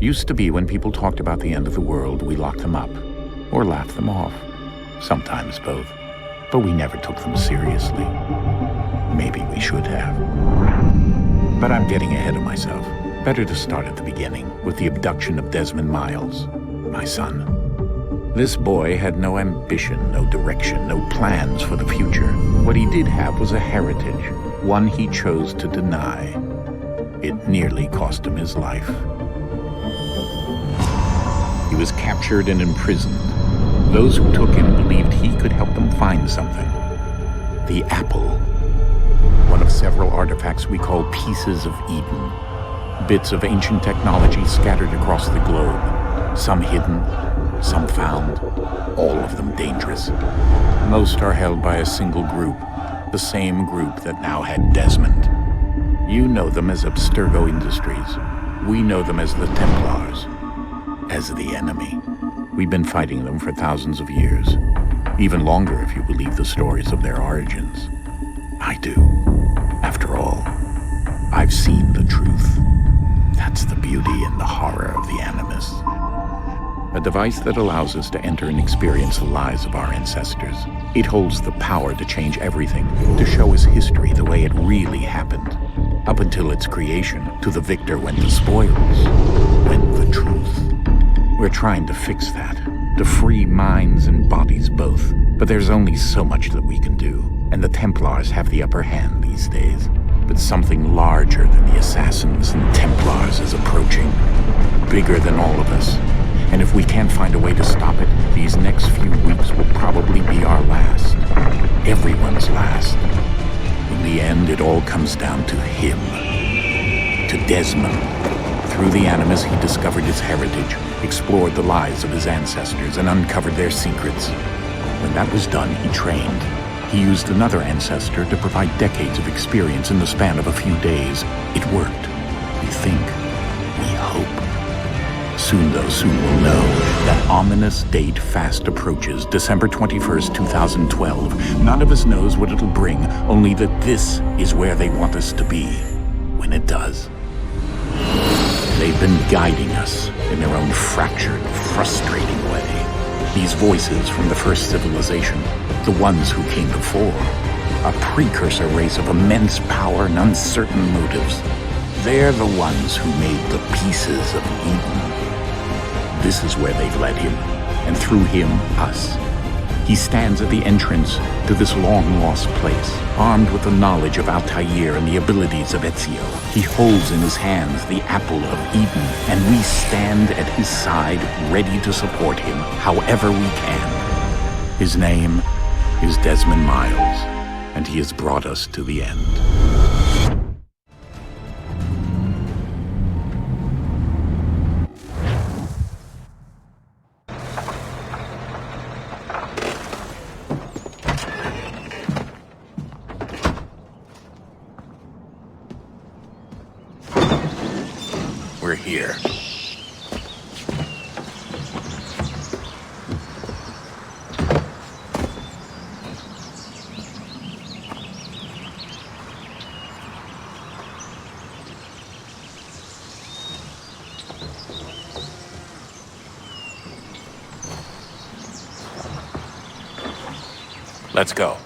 Used to be when people talked about the end of the world, we locked them up. Or laughed them off. Sometimes both. But we never took them seriously. Maybe we should have. But I'm getting ahead of myself. Better to start at the beginning, with the abduction of Desmond Miles, my son. This boy had no ambition, no direction, no plans for the future. What he did have was a heritage, one he chose to deny. It nearly cost him his life. He was captured and imprisoned. Those who took him believed he could help them find something. The apple. One of several artifacts we call pieces of Eden. Bits of ancient technology scattered across the globe. Some hidden, some found, all of them dangerous. Most are held by a single group, the same group that now had Desmond. You know them as Abstergo Industries. We know them as the Templars, as the enemy. We've been fighting them for thousands of years, even longer if you believe the stories of their origins. I do. After all, I've seen the truth. That's the beauty and the horror of the Animus. A device that allows us to enter and experience the lives of our ancestors. It holds the power to change everything, to show us history the way it really happened. Up until its creation, to the victor went the spoils, went the truth. We're trying to fix that, to free minds and bodies both. But there's only so much that we can do, and the Templars have the upper hand these days. But something larger than the Assassins and Templars is approaching, bigger than all of us. And if we can't find a way to stop it, these next few weeks will probably be our last. Everyone's last. In the end, it all comes down to him. To Desmond. Through the Animus, he discovered his heritage, explored the lives of his ancestors, and uncovered their secrets. When that was done, he trained. He used another ancestor to provide decades of experience in the span of a few days. It worked. We think. We hope. Soon we'll know. That ominous date fast approaches, December 21st, 2012. None of us knows what it'll bring, only that this is where they want us to be when it does. They've been guiding us in their own fractured, frustrating way. These voices from the first civilization, the ones who came before, a precursor race of immense power and uncertain motives. They're the ones who made the pieces of Eden. This is where they've led him, and through him, us. He stands at the entrance to this long-lost place, armed with the knowledge of Altair and the abilities of Ezio. He holds in his hands the apple of Eden, and we stand at his side, ready to support him however we can. His name is Desmond Miles, and he has brought us to the end. We're here. Let's go.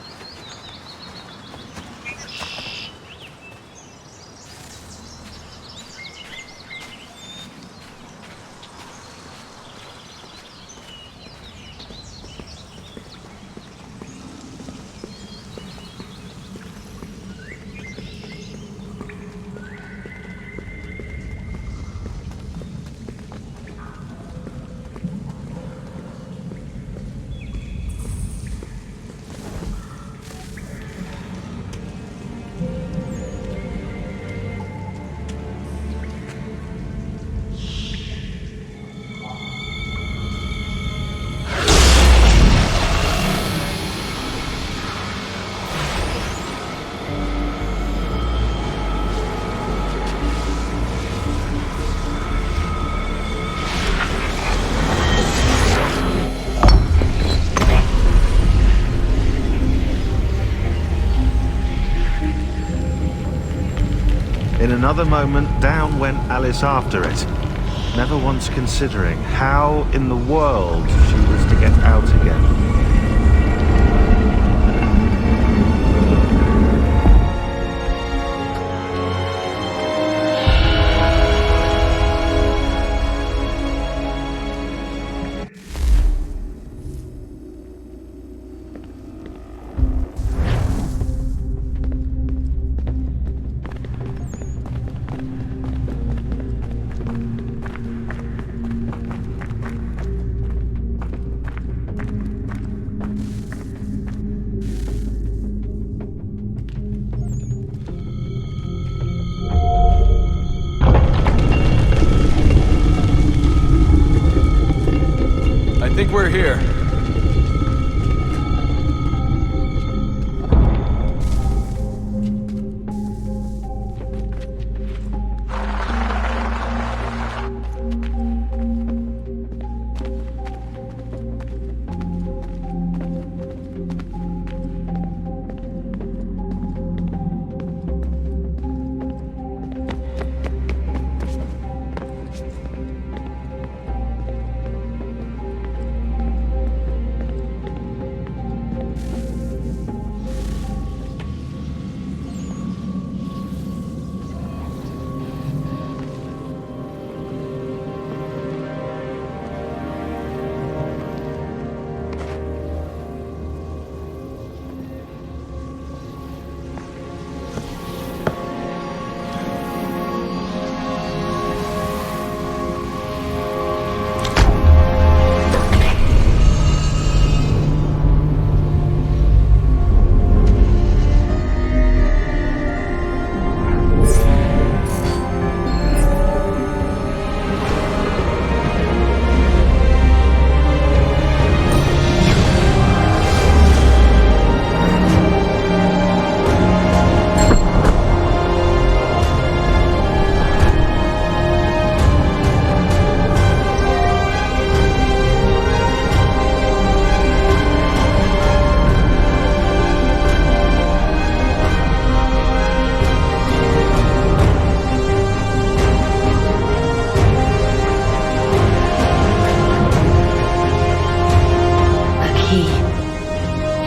In another moment, down went Alice after it. never once considering how in the world she was to get out again. I think we're here.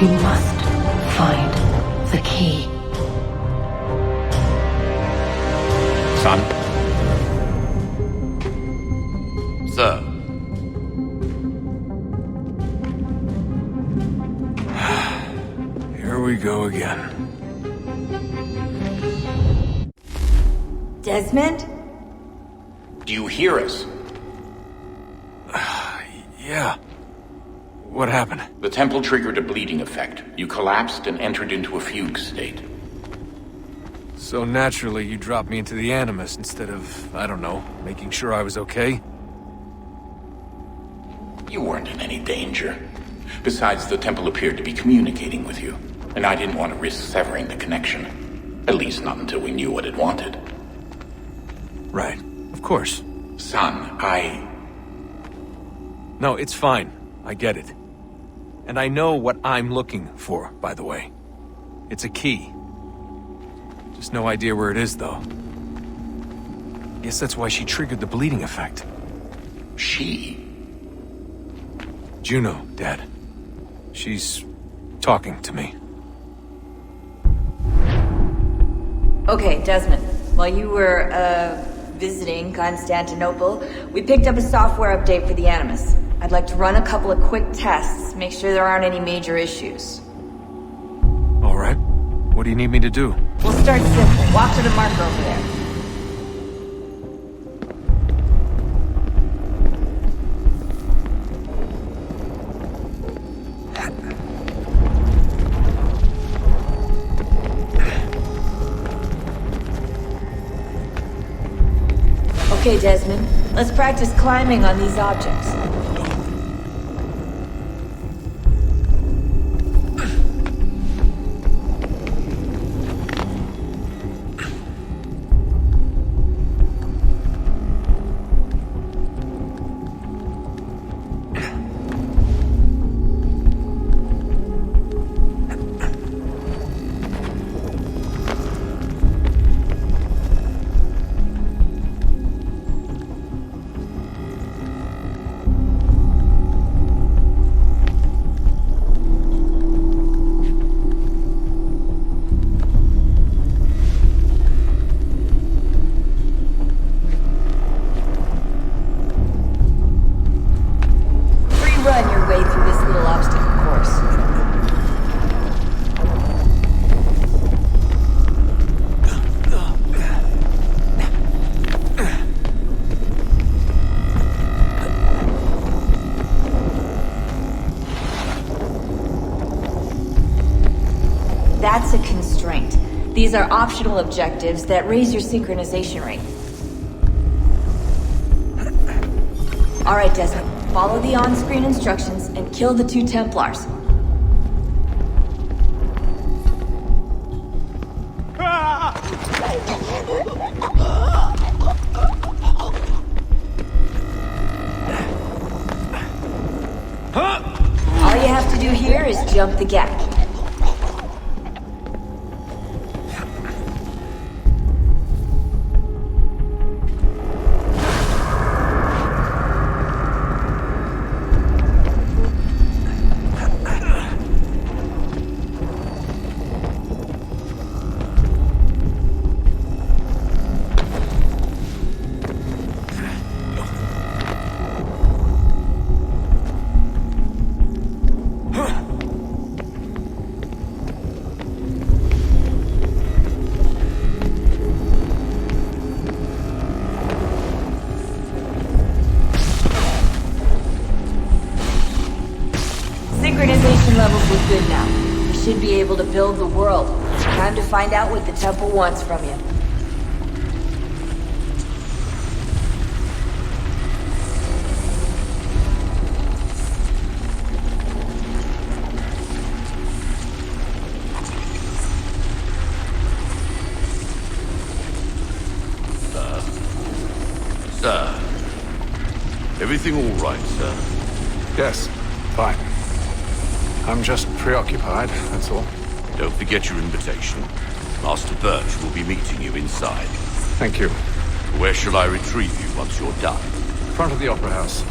You must find the key. Son? Sir. Here we go again. Desmond? Do you hear us? Yeah. What happened? The temple triggered a bleeding effect. You collapsed and entered into a fugue state. So naturally, you dropped me into the Animus instead of, I don't know, making sure I was okay? You weren't in any danger. Besides, the temple appeared to be communicating with you, and I didn't want to risk severing the connection. At least not until we knew what it wanted. Right. Of course. Son, No, it's fine. I get it. And I know what I'm looking for, by the way. It's a key. Just no idea where it is, though. Guess that's why she triggered the bleeding effect. She? Juno, Dad. She's talking to me. Okay, Desmond. While you were, visiting Constantinople, we picked up a software update for the Animus. I'd like to run a couple of quick tests, make sure there aren't any major issues. All right. What do you need me to do? We'll start simple. Walk to the marker over there. Okay, Desmond. Let's practice climbing on these objects. These are optional objectives that raise your synchronization rate. Alright, Desmond. Follow the on-screen instructions and kill the 2 Templars. All you have to do here is jump the gap. Synchronization levels look good now. You should be able to build the world. Time to find out what the temple wants from you. Sir. Everything all right, sir? Yes, fine. I'm just preoccupied, that's all. Don't forget your invitation. Master Birch will be meeting you inside. Thank you. Where shall I retrieve you once you're done? Front of the Opera House.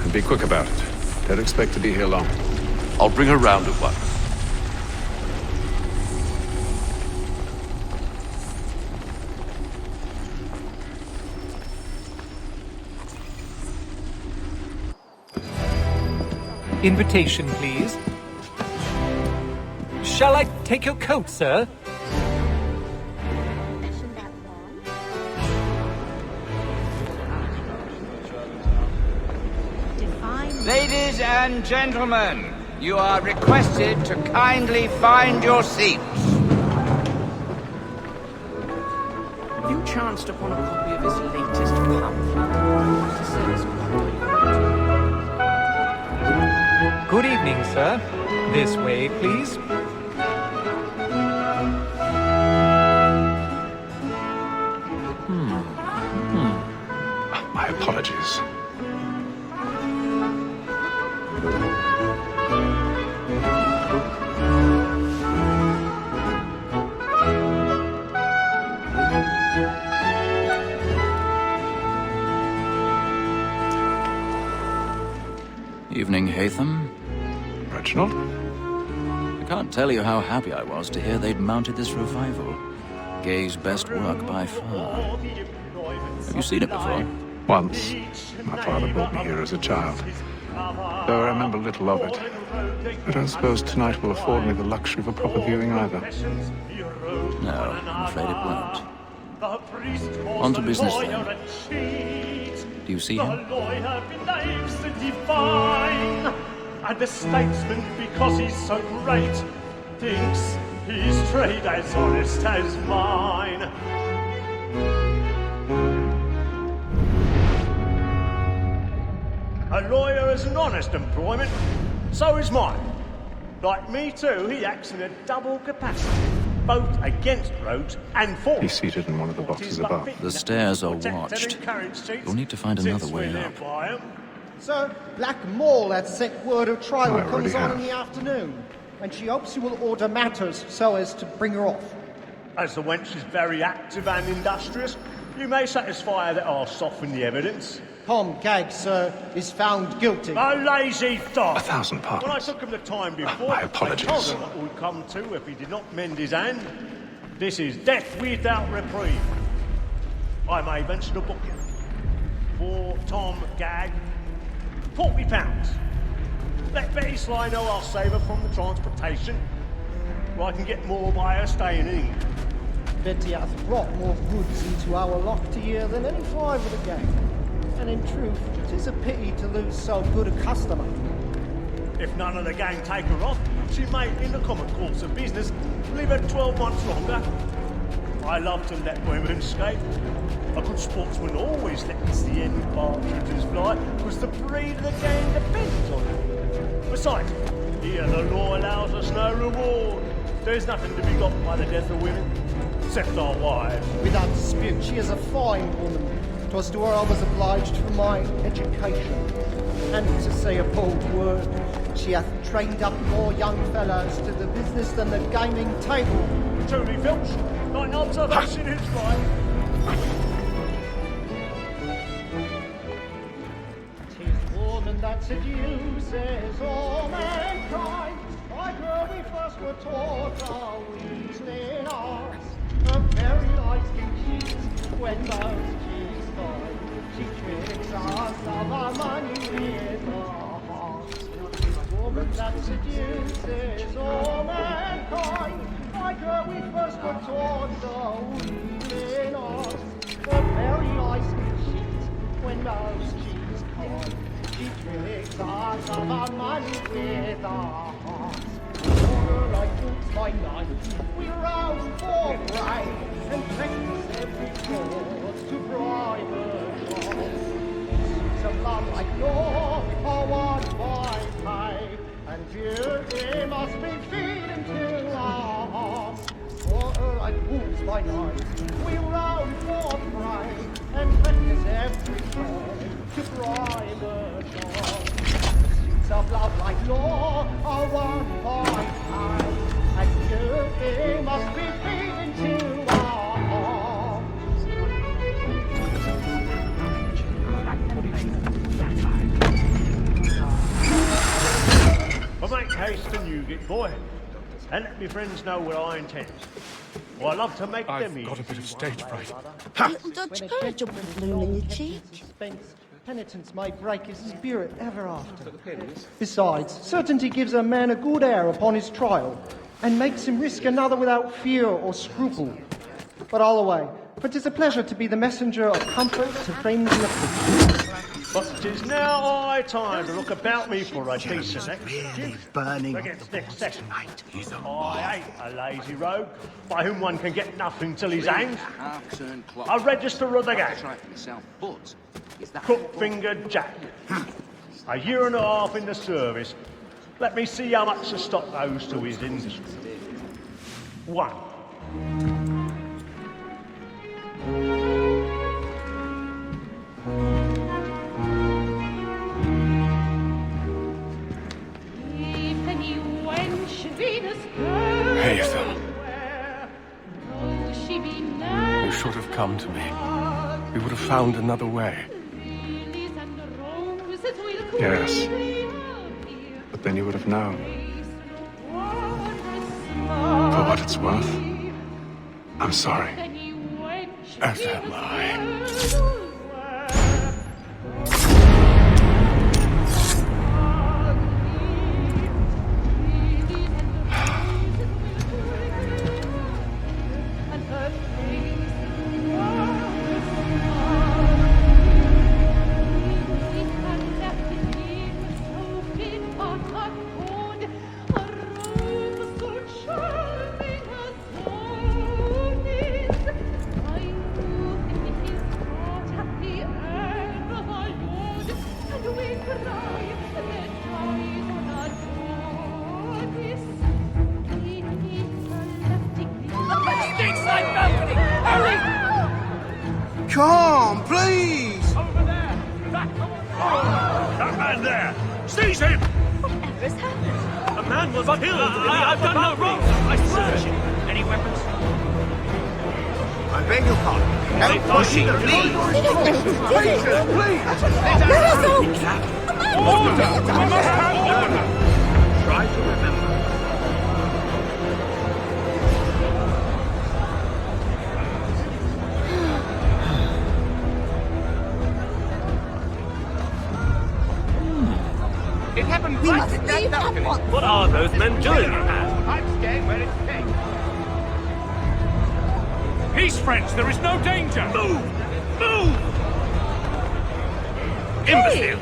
And be quick about it. Don't expect to be here long. I'll bring her round at once. Invitation, please. Shall I take your coat, sir? Ladies and gentlemen, you are requested to kindly find your seats. Have you chanced upon a copy of his latest pamphlet? Good evening, sir. This way, please. My apologies. Evening, Haytham. Reginald? I can't tell you how happy I was to hear they'd mounted this revival. Gay's best work by far. Have you seen it before? Once. My father brought me here as a child. Though I remember little of it. I don't suppose tonight will afford me the luxury of a proper viewing either. No, I'm afraid it won't. On to business then. Do you see him? And the statesman, because he's so great, thinks his trade as honest as mine. A lawyer is an honest employment, so is mine. Like me too, he acts in a double capacity, both against roads and for. He's seated in one of the boxes above. The stairs are watched. You'll need to find another way up. Sir, Black Mall had sent word of trial I already comes on have. in the afternoon, and she hopes you will order matters so as to bring her off. As the wench is very active and industrious, you may satisfy her that I'll soften the evidence. Tom Gagg, sir, is found guilty. A lazy dog! 1,000 pardons. When I took him the time before, My apologies. I told him what would come to if he did not mend his hand. This is death without reprieve. I may mention a booking. For Tom Gagg, £40. Let Betty Sly know I'll save her from the transportation. Or I can get more by her staying in England. Betty hath brought more goods into our loft here than any five of the gang. And in truth, 'tis a pity to lose so good a customer. If none of the gang take her off, she may, in the common course of business, live her 12 months longer. I love to let women skate. A good sportsman always lets the end partridges fly, because the breed of the game depends on it. Besides, here the law allows us no reward. There's nothing to be got by the death of women, except our wives. Without dispute, she is a fine woman. 'Twas to her I was obliged for my education. And to say a bold word, she hath trained up more young fellows to the business than the gaming table. Truly, Filch, thine observation is right. Tis woman that seduces all mankind. By her we first were taught our reasoning arts. A very light skin cheats when most she's fine. She tricks us of our money with her hearts. A woman that seduces all mankind. By her we first were taught the reasoning arts. A very light skin cheats when most she's fine. She tricks us of our money with her hearts. Like boots by night, we rouse for pride and practice every fraud to bribe her child. Suits of love like law are won by pay, and beauty must be feeding to our hearts. For her like wolves by night, we rouse for pride and practice every fraud to bribe her child. Of love like law are won by time, and beauty must be feeding to our hearts. Well, make haste and you get, boy, and let me friends know what I intend. Well, I love to make them easy. I've got a bit of stage fright. Little Dodge courage will put a bloom in your cheek. Penitence may break his spirit ever after. Besides, certainty gives a man a good air upon his trial, and makes him risk another without fear or scruple. But all away, for 'tis a pleasure to be the messenger of comfort to friends in affliction. But 'tis now high time to look about me for a decent really burning against next session. I ain't a lazy rogue by whom one can get nothing till he's hanged. A register of the gang. Crook-fingered Jack. A year and a half in the service. Let me see how much the stock goes to his industry. 1. Hey, Ethel. You should have come to me. We would have found another way. Yes. But then you would have known. For what it's worth, I'm sorry. As am I. Come, please! Over there! That man there! Seize him! Whatever's happened? A man was killed! I've done no wrong! I searched him! Any weapons? I beg your pardon. No pushing, please! Please! Order! We must have order! Try to remember. It happened We right must at leave that at balcony. once. What are those men doing? I'm staying where it's safe. Peace, friends. There is no danger. Move! Move! Imbecile!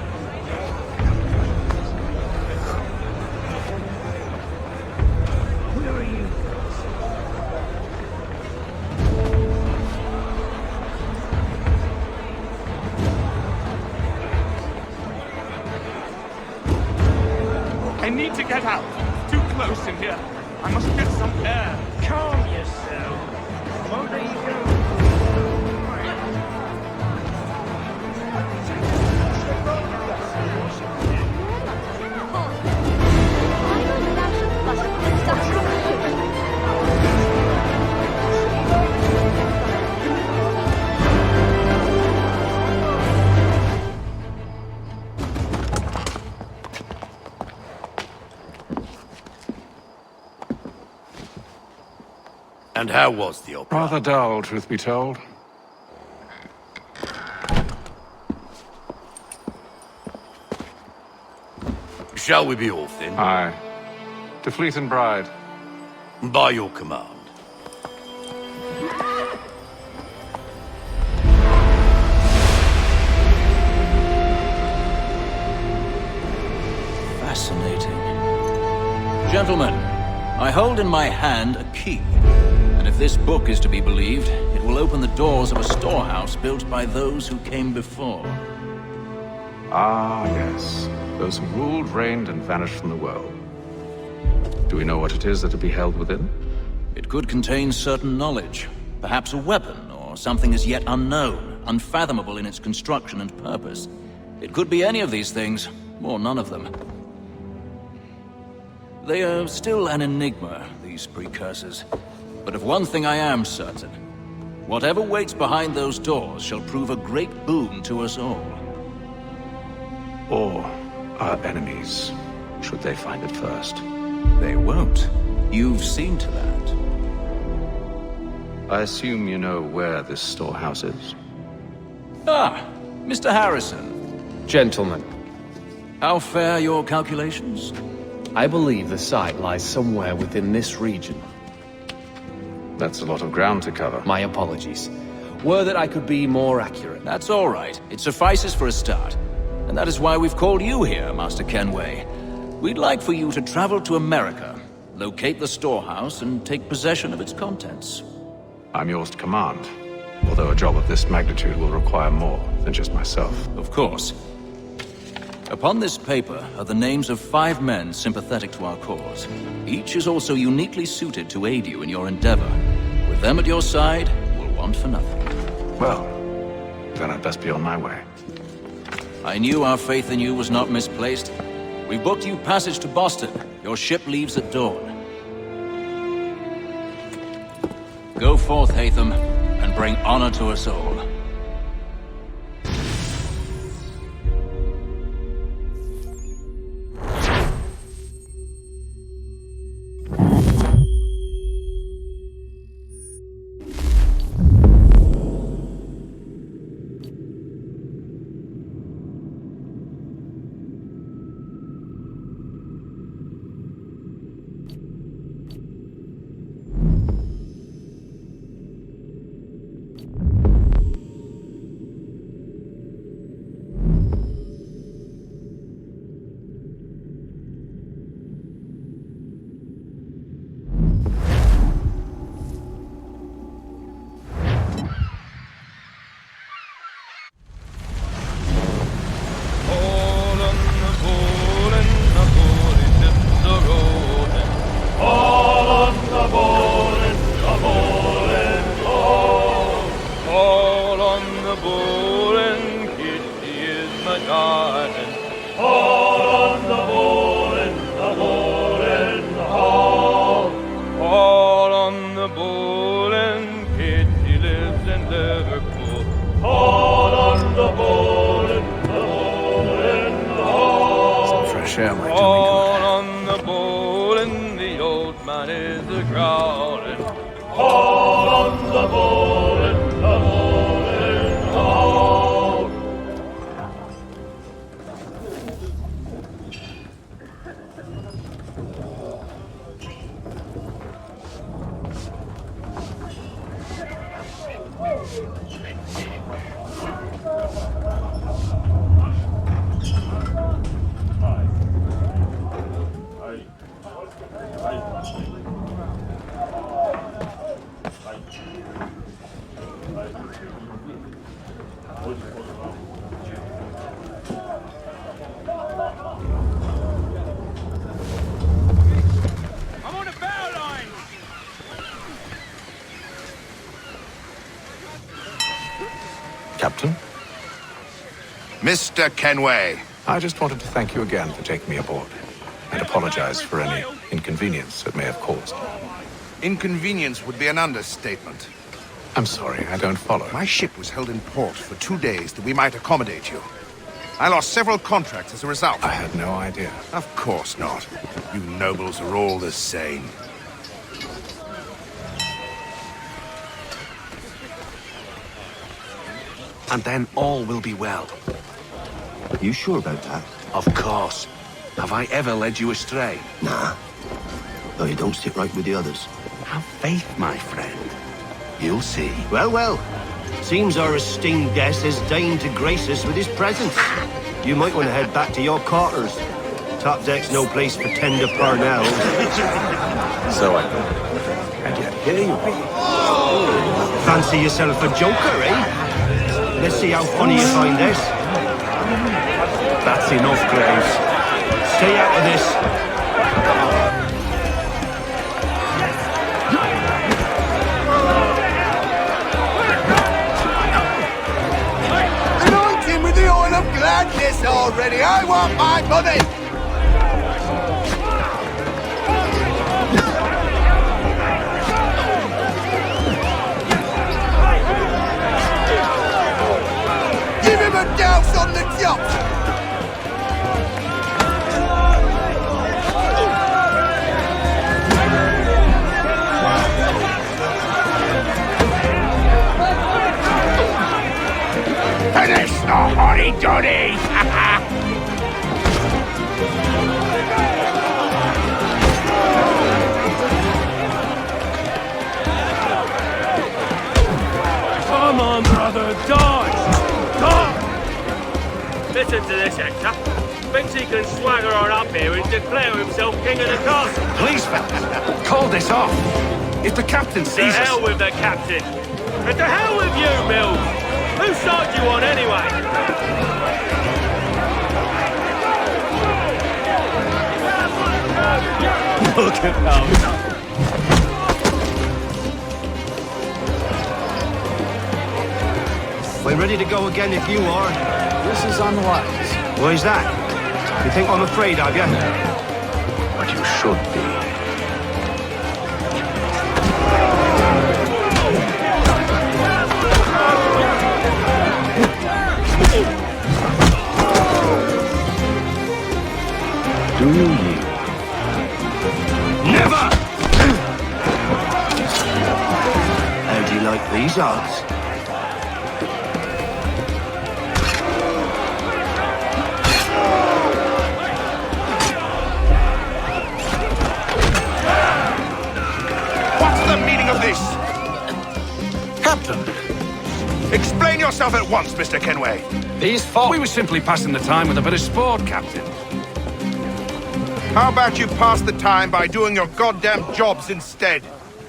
Where are you? I need to get out. Too close in here. I must get some air. Calm yourself. Oh, there you go. And how was the opera? Rather dull, truth be told. Shall we be off then? Aye. To Fleet and Bride. By your command. Fascinating. Gentlemen, I hold in my hand a key. And if this book is to be believed, it will open the doors of a storehouse built by those who came before. Ah, yes. Those who ruled, reigned, and vanished from the world. Do we know what it is that will be held within? It could contain certain knowledge. Perhaps a weapon, or something as yet unknown, unfathomable in its construction and purpose. It could be any of these things, or none of them. They are still an enigma, these precursors. But of one thing I am certain. Whatever waits behind those doors shall prove a great boon to us all. Or our enemies, should they find it first. They won't. You've seen to that. I assume you know where this storehouse is? Ah, Mr. Harrison. Gentlemen. How fare your calculations? I believe the site lies somewhere within this region. That's a lot of ground to cover. My apologies. Were that I could be more accurate. That's all right. It suffices for a start. And that is why we've called you here, Master Kenway. We'd like for you to travel to America, locate the storehouse, and take possession of its contents. I'm yours to command. Although a job of this magnitude will require more than just myself. Of course. Upon this paper are the names of 5 men sympathetic to our cause. Each is also uniquely suited to aid you in your endeavor. With them at your side, we'll want for nothing. Well, then I'd best be on my way. I knew our faith in you was not misplaced. We booked you passage to Boston. Your ship leaves at dawn. Go forth, Hatham, and bring honor to us all. Mr. Kenway. I just wanted to thank you again for taking me aboard, and apologize for any inconvenience it may have caused. Inconvenience would be an understatement. I'm sorry, I don't follow. My ship was held in port for 2 days that we might accommodate you. I lost several contracts as a result. I had no idea. Of course not. You nobles are all the same. And then all will be well. You sure about that? Of course. Have I ever led you astray? Nah. Though you don't sit right with the others. Have faith, my friend. You'll see. Well, well. Seems our esteemed guest has deigned to grace us with his presence. You might want to head back to your quarters. Top deck's no place for tender parnells. So I thought. And yet here you are. Fancy yourself a joker, eh? Let's see how funny you find this. That's enough, Graves. Stay out of this. Anointing with the oil of gladness already. I want my money. Give him a douse on the jump! Finish the hotty-toddy! Come on, brother, dodge! Dodge! Listen to this, Hector. Thinks he can swagger on up here and declare himself king of the castle. Please, fellas, call this off. If the captain To sees hell us... with the captain. And to hell with you, Mills. Whose side do you on anyway? Look at that. We're ready to go again if you are. This is unwise. Why is that? You think I'm afraid of you? But you should be. Do you yield? Never! How do you like these odds? What's the meaning of this? Captain! Explain yourself at once, Mr. Kenway. These folk... We were simply passing the time with a bit of sport, Captain. How about you pass the time by doing your goddamn jobs instead?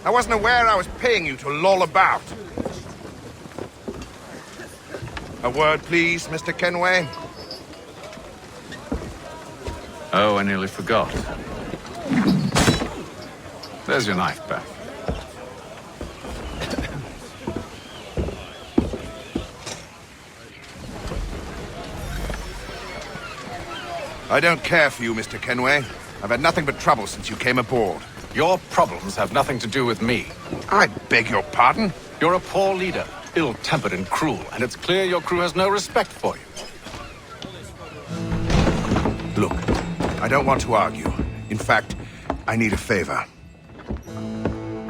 I wasn't aware I was paying you to loll about. A word, please, Mr. Kenway. Oh, I nearly forgot. There's your knife back. I don't care for you, Mr. Kenway. I've had nothing but trouble since you came aboard. Your problems have nothing to do with me. I beg your pardon? You're a poor leader, ill-tempered and cruel, and it's clear your crew has no respect for you. Look, I don't want to argue. In fact, I need a favor.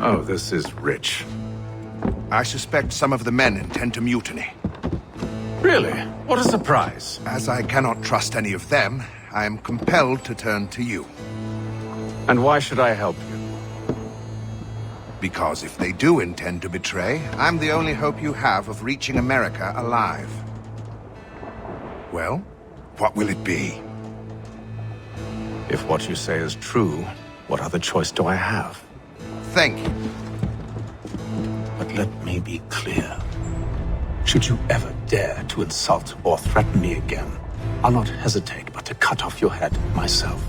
Oh, this is rich. I suspect some of the men intend to mutiny. Really? What a surprise. As I cannot trust any of them, I am compelled to turn to you. And why should I help you? Because if they do intend to betray, I'm the only hope you have of reaching America alive. Well, what will it be? If what you say is true, what other choice do I have? Thank you. But let me be clear. Should you ever dare to insult or threaten me again, I'll not hesitate but to cut off your head myself.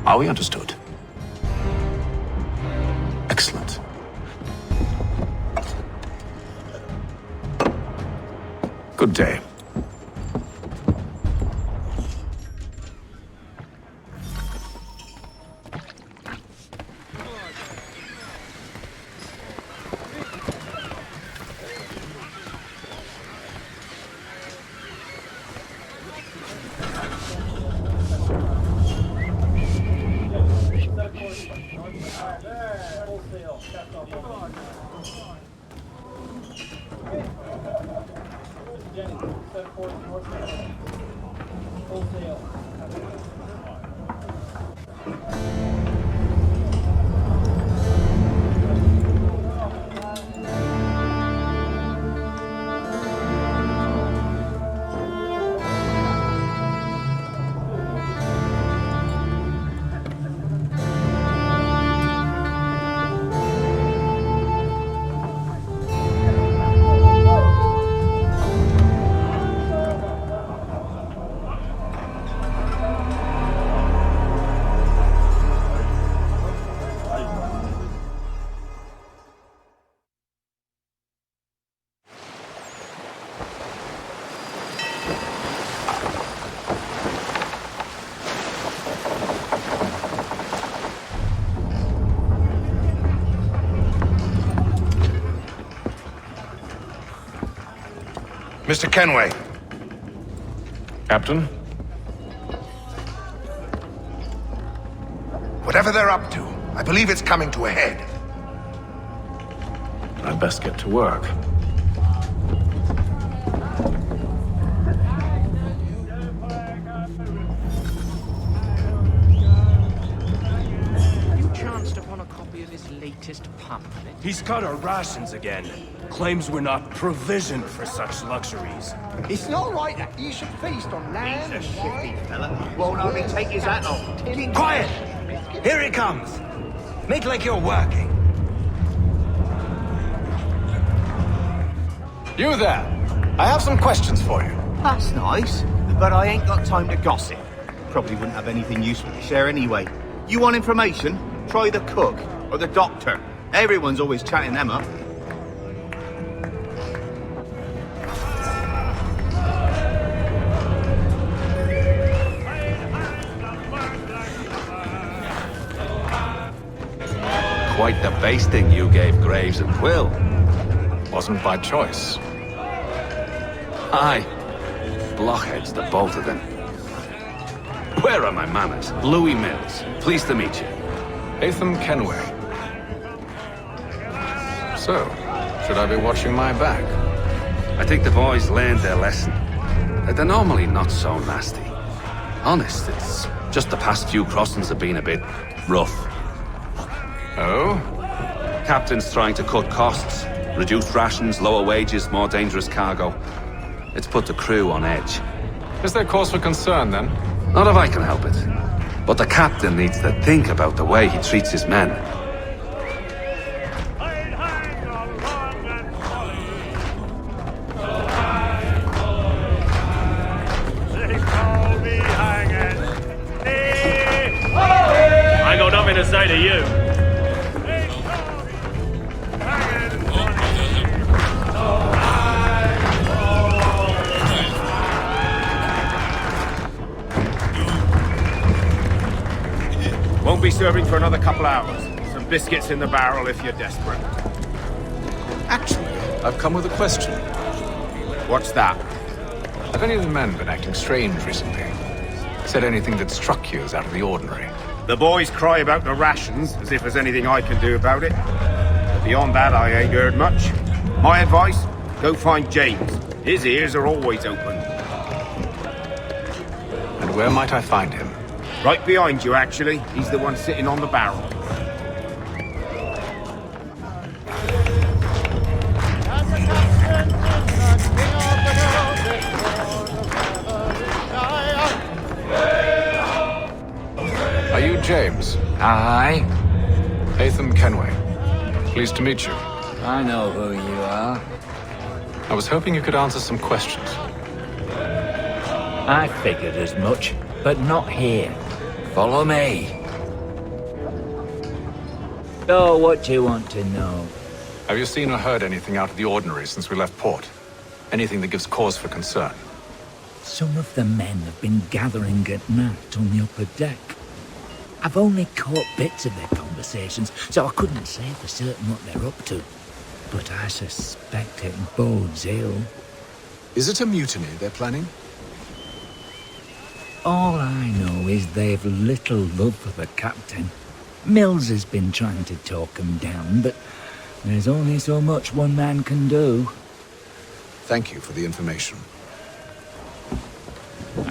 Are we understood? Excellent. Good day. Mr. Kenway. Captain? Whatever they're up to, I believe it's coming to a head. I'd best get to work. You chanced upon a copy of his latest pamphlet? He's cut our rations again. Claims we're not provisioned for such luxuries. It's not right that you should feast on lamb and shifty fella. Won't only take his hat off. Keep quiet! Here it comes! Make like you're working. You there! I have some questions for you. That's nice, but I ain't got time to gossip. Probably wouldn't have anything useful to share anyway. You want information? Try the cook or the doctor. Everyone's always chatting them up. Quite the basting you gave Graves and Quill. Wasn't by choice. Aye. Blockheads, the both of them. Where are my manners? Louis Mills. Pleased to meet you. Atham Kenway. So, should I be watching my back? I think the boys learned their lesson. They're normally not so nasty. Honest, it's just the past few crossings have been a bit rough. Oh? Captain's trying to cut costs. Reduced rations, lower wages, more dangerous cargo. It's put the crew on edge. Is there cause for concern, then? Not if I can help it. But the captain needs to think about the way he treats his men. I got nothing to say to you. Won't be serving for another couple hours. Some biscuits in the barrel if you're desperate. Actually, I've come with a question. What's that? Have any of the men been acting strange recently? Said anything that struck you as out of the ordinary? The boys cry about the rations, as if there's anything I can do about it. But beyond that, I ain't heard much. My advice, go find James. His ears are always open. And where might I find him? Right behind you, actually. He's the one sitting on the barrel. Are you James? Aye. Atham Kenway. Pleased to meet you. I know who you are. I was hoping you could answer some questions. I figured as much, but not here. Follow me. So, what do you want to know? Have you seen or heard anything out of the ordinary since we left port? Anything that gives cause for concern? Some of the men have been gathering at night on the upper deck. I've only caught bits of their conversations, so I couldn't say for certain what they're up to. But I suspect it bodes ill. Is it a mutiny they're planning? All I know is they've little love for the captain. Mills has been trying to talk him down, but there's only so much one man can do. Thank you for the information.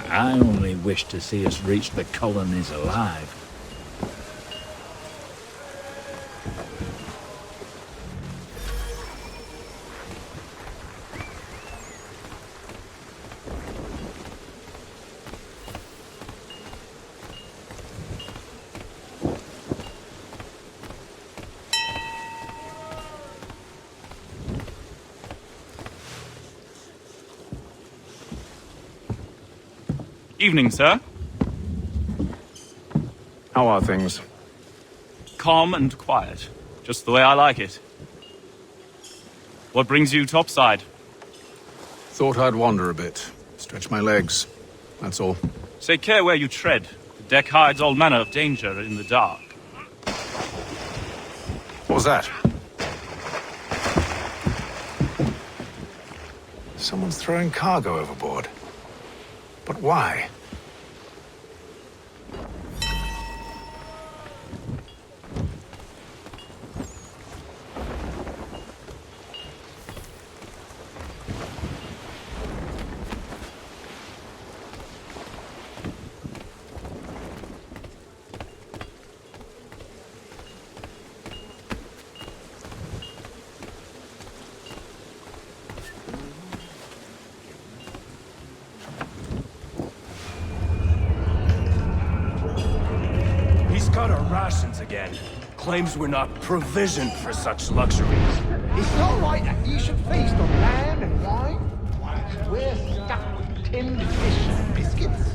I only wish to see us reach the colonies alive. Evening, sir. How are things? Calm and quiet. Just the way I like it. What brings you topside? Thought I'd wander a bit. Stretch my legs. That's all. Take care where you tread. The deck hides all manner of danger in the dark. What was that? Someone's throwing cargo overboard. But why? Again. Claims we're not provisioned for such luxuries. It's not right that you should feast on land and wine. We're stuck with tinned fish and biscuits.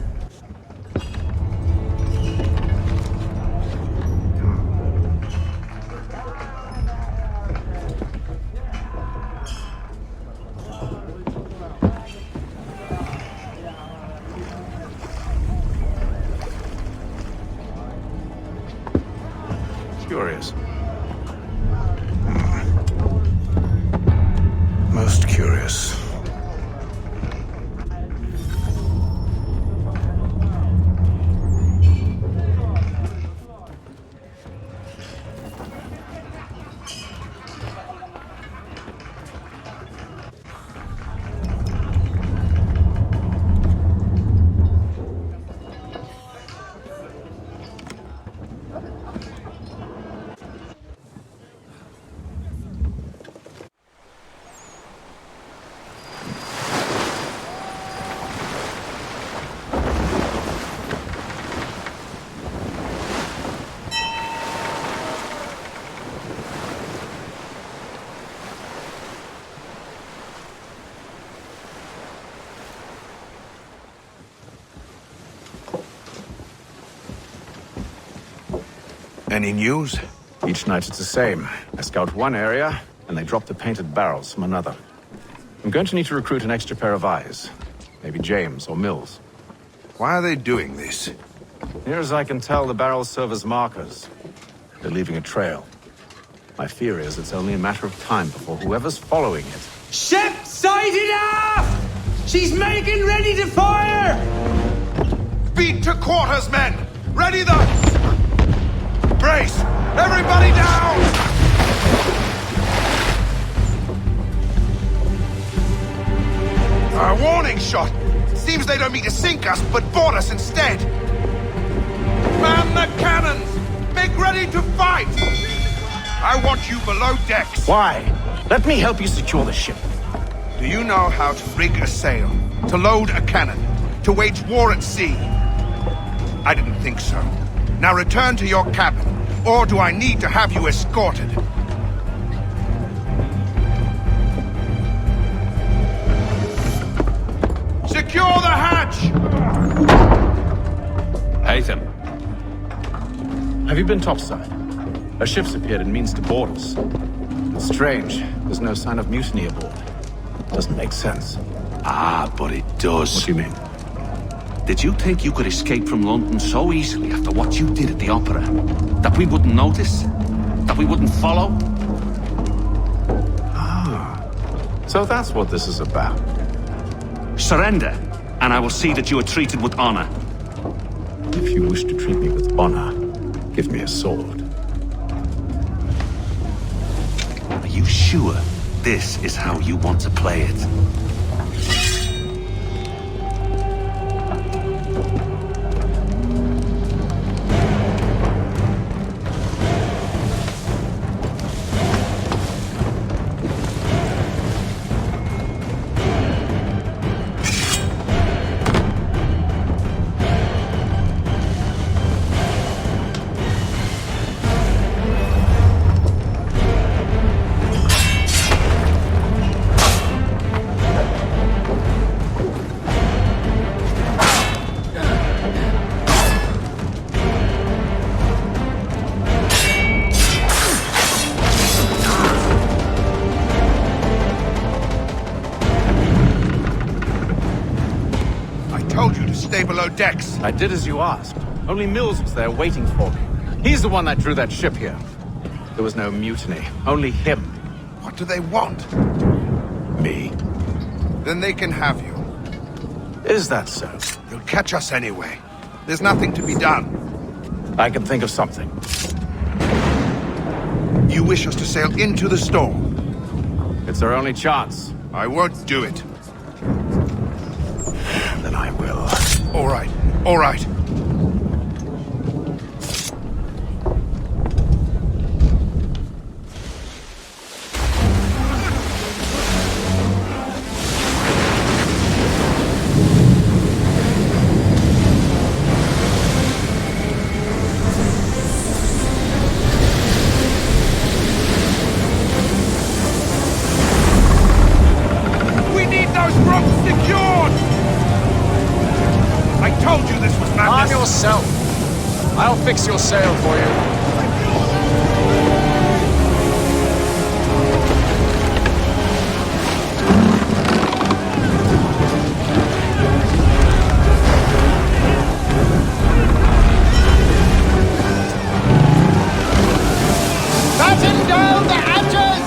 Curious. Most curious. Any news? Each night it's the same. I scout one area, and they drop the painted barrels from another. I'm going to need to recruit an extra pair of eyes. Maybe James or Mills. Why are they doing this? Near as I can tell, the barrels serve as markers. They're leaving a trail. My fear is it's only a matter of time before whoever's following it... Ship sighted aft! She's making ready to fire! Beat to quarters, men! Ready the... Brace! Everybody down! A warning shot! Seems they don't mean to sink us, but board us instead! Man the cannons! Make ready to fight! I want you below decks! Why? Let me help you secure the ship. Do you know how to rig a sail? To load a cannon? To wage war at sea? I didn't think so. Now return to your cabin, or do I need to have you escorted? Secure the hatch! Haytham. Have you been topside? A ship's appeared and means to board us. It's strange. There's no sign of mutiny aboard. Doesn't make sense. Ah, but it does. What do you mean? Did you think you could escape from London so easily after what you did at the opera? That we wouldn't notice? That we wouldn't follow? Ah. So that's what this is about. Surrender, and I will see that you are treated with honor. If you wish to treat me with honor, give me a sword. Are you sure this is how you want to play it? Below decks. I did as you asked. Only Mills was there waiting for me. He's the one that drew that ship here. There was no mutiny, only him. What do they want? Me. then they can have you. Is that so? You'll catch us anyway. There's nothing to be done. I can think of something. You wish us to sail into the storm? It's our only chance. I won't do it. Then I will. All right, all right. I'll fix your sail for you. Batten down the hatches!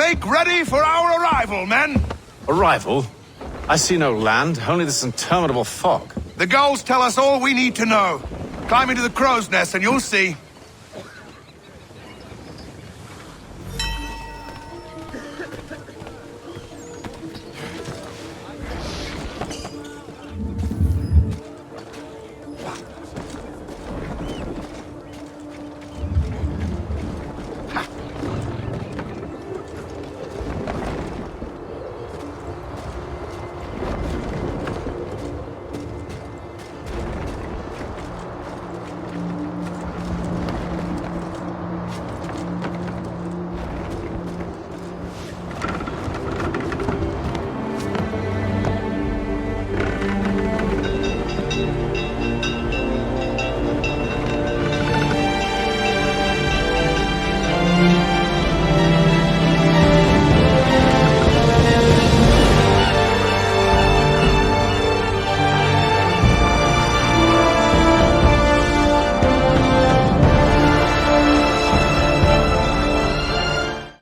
Make ready for our arrival, men! Arrival? I see no land, only this interminable fog. The gulls tell us all we need to know. Climb into the crow's nest and you'll see.